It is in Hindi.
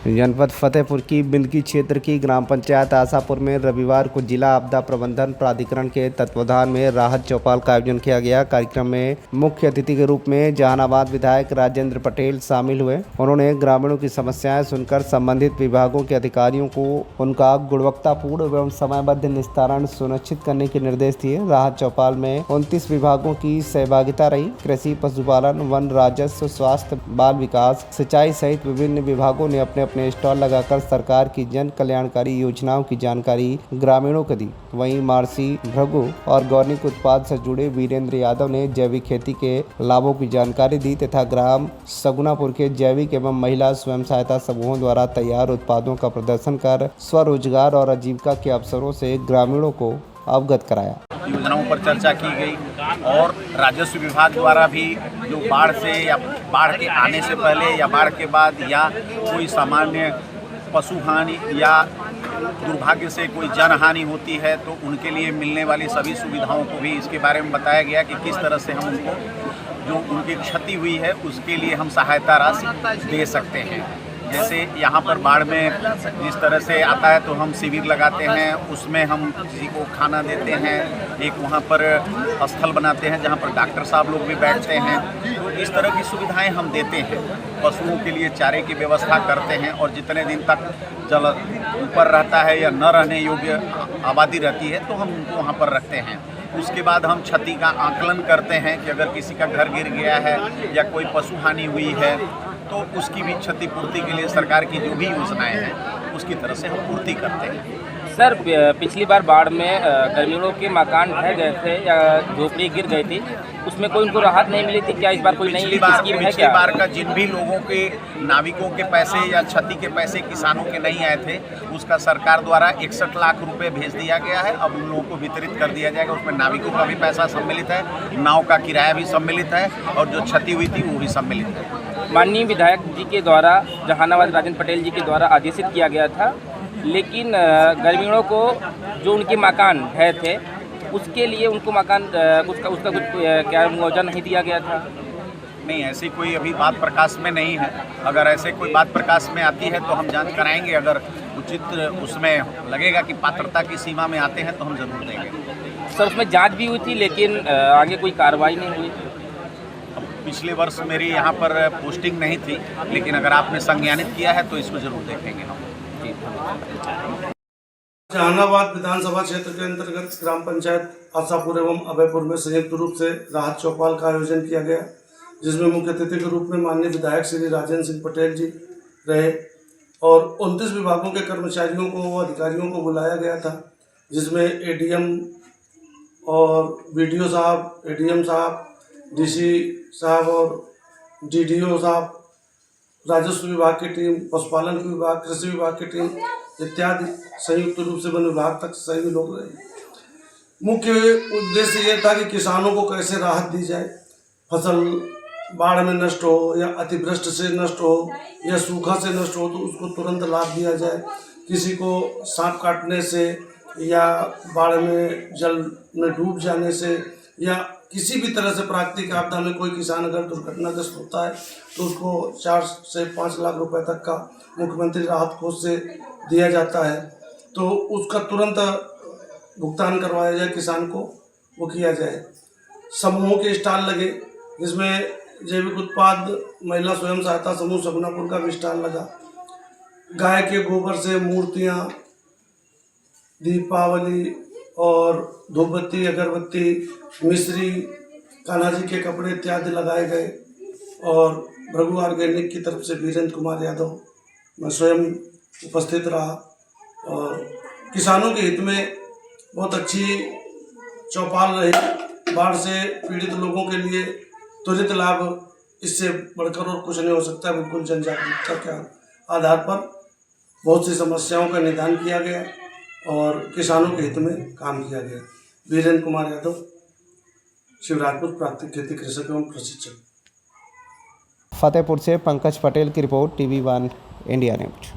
जनपद फतेहपुर की बिंदकी क्षेत्र की ग्राम पंचायत आशापुर में रविवार को जिला आपदा प्रबंधन प्राधिकरण के तत्वावधान में राहत चौपाल का आयोजन किया गया। कार्यक्रम में मुख्य अतिथि के रूप में जहानाबाद विधायक राजेंद्र पटेल शामिल हुए। उन्होंने ग्रामीणों की समस्याएं सुनकर संबंधित विभागों के अधिकारियों को उनका गुणवत्तापूर्ण एवं समयबद्ध निस्तारण सुनिश्चित करने के निर्देश दिए। राहत चौपाल में 29 विभागों की सहभागिता रही। कृषि, पशुपालन, वन, राजस्व, स्वास्थ्य, बाल विकास, सिंचाई सहित विभिन्न विभागों ने अपने स्टॉल लगाकर सरकार की जन कल्याणकारी योजनाओं की जानकारी ग्रामीणों को दी। वहीं मार्सी, भृगु और गौर्निक उत्पाद से जुड़े वीरेंद्र यादव ने जैविक खेती के लाभों की जानकारी दी तथा ग्राम सगुनापुर के जैविक एवं महिला स्वयं सहायता समूहों द्वारा तैयार उत्पादों का प्रदर्शन कर स्वरोजगार और आजीविका के अवसरों से ग्रामीणों को अवगत कराया। योजनाओं पर चर्चा की गई और राजस्व विभाग द्वारा भी जो बाढ़ से या बाढ़ के आने से पहले या बाढ़ के बाद या कोई सामान्य पशु हानि या दुर्भाग्य से कोई जनहानि होती है तो उनके लिए मिलने वाली सभी सुविधाओं को भी इसके बारे में बताया गया कि किस तरह से हम उनको जो उनकी क्षति हुई है उसके लिए हम सहायता राशि दे सकते हैं। जैसे यहाँ पर बाढ़ में जिस तरह से आता है तो हम शिविर लगाते हैं, उसमें हम किसी को खाना देते हैं, एक वहाँ पर स्थल बनाते हैं जहाँ पर डॉक्टर साहब लोग भी बैठते हैं। तो इस तरह की सुविधाएं हम देते हैं। पशुओं के लिए चारे की व्यवस्था करते हैं और जितने दिन तक जल ऊपर रहता है या न रहने योग्य आबादी रहती है तो हम उनको वहाँ पर रखते हैं। उसके बाद हम क्षति का आकलन करते हैं कि अगर किसी का घर गिर गया है या कोई पशु हानि हुई है तो उसकी भी क्षतिपूर्ति के लिए सरकार की जो भी योजनाएं हैं उसकी तरह से हम पूर्ति करते हैं। सर, पिछली बार बाढ़ में ग्रामीणों के मकान ढह गए थे या झोपड़ी गिर गई थी, उसमें कोई उनको राहत नहीं मिली थी क्या? इस बार कोई नई स्कीम है क्या? पिछली बार का जिन भी लोगों के नाविकों के पैसे या क्षति के पैसे किसानों के नहीं आए थे उसका सरकार द्वारा 61 लाख रुपए भेज दिया गया है। अब उन लोगों को वितरित कर दिया जाएगा। उसमें नाविकों का भी पैसा सम्मिलित है, नाव का किराया भी सम्मिलित है और जो क्षति हुई थी वो भी सम्मिलित है। माननीय विधायक जी के द्वारा जहानाबाद राजेंद्र पटेल जी के द्वारा आदेशित किया गया था, लेकिन ग्रामीणों को जो उनके मकान है थे उसके लिए उनको मकान उसका कुछ क्या मुआवजा नहीं दिया गया था? नहीं, ऐसी कोई अभी बात प्रकाश में नहीं है। अगर ऐसे कोई बात प्रकाश में आती है तो हम जांच कराएंगे। अगर उचित उसमें लगेगा कि पात्रता की सीमा में आते हैं तो हम जरूर देंगे। सर, उसमें जांच भी हुई थी लेकिन आगे कोई कार्रवाई नहीं हुई। पिछले वर्ष मेरी यहाँ पर पोस्टिंग नहीं थी, लेकिन अगर आपने संज्ञानित किया है तो इसको जरूर देखेंगे हम। जहानाबाद विधानसभा क्षेत्र के अंतर्गत ग्राम पंचायत आशापुर एवं अभयपुर में संयुक्त रूप से राहत चौपाल का आयोजन किया गया, जिसमें मुख्य अतिथि के रूप में माननीय विधायक श्री राजेंद्र सिंह पटेल जी रहे और 29 विभागों के कर्मचारियों को व अधिकारियों को बुलाया गया था, जिसमें एडीएम और बीडीओ साहब, एडीएम साहब, डीसी साहब और डीडीओ साहब, राजस्व विभाग की टीम, पशुपालन विभाग, कृषि विभाग की टीम इत्यादि संयुक्त रूप से वन विभाग तक सभी लोग रहे। मुख्य उद्देश्य ये था कि किसानों को कैसे राहत दी जाए, फसल बाढ़ में नष्ट हो या अतिवृष्टि से नष्ट हो या सूखा से नष्ट हो तो उसको तुरंत लाभ दिया जाए। किसी को सांप काटने से या बाढ़ में जल में डूब जाने से या किसी भी तरह से प्राकृतिक आपदा में कोई किसान अगर दुर्घटनाग्रस्त होता है तो उसको 4 से 5 लाख रुपए तक का मुख्यमंत्री राहत कोष से दिया जाता है, तो उसका तुरंत भुगतान करवाया जाए किसान को, वो किया जाए। समूहों के स्टॉल लगे, जिसमें जैविक उत्पाद महिला स्वयं सहायता समूह सगुनापुर का भी स्टॉल लगा। गाय के गोबर से मूर्तियाँ, दीपावली और धूपबत्ती, अगरबत्ती, मिश्री, कान्हा जी के कपड़े इत्यादि लगाए गए और भृगु ऑर्गेनिक की तरफ से वीरेंद्र कुमार यादव, मैं स्वयं उपस्थित रहा और किसानों के हित में बहुत अच्छी चौपाल रही। बाढ़ से पीड़ित लोगों के लिए त्वरित लाभ, इससे बढ़कर और कुछ नहीं हो सकता। बिल्कुल जन जागरूकता के आधार पर बहुत सी समस्याओं का निदान किया गया और किसानों के हित में काम किया गया। वीरेंद्र कुमार यादव, शिवराजपुर, प्राकृतिक खेती कृषक एवं प्रशिक्षक। फतेहपुर से पंकज पटेल की रिपोर्ट, TV1 इंडिया न्यूज।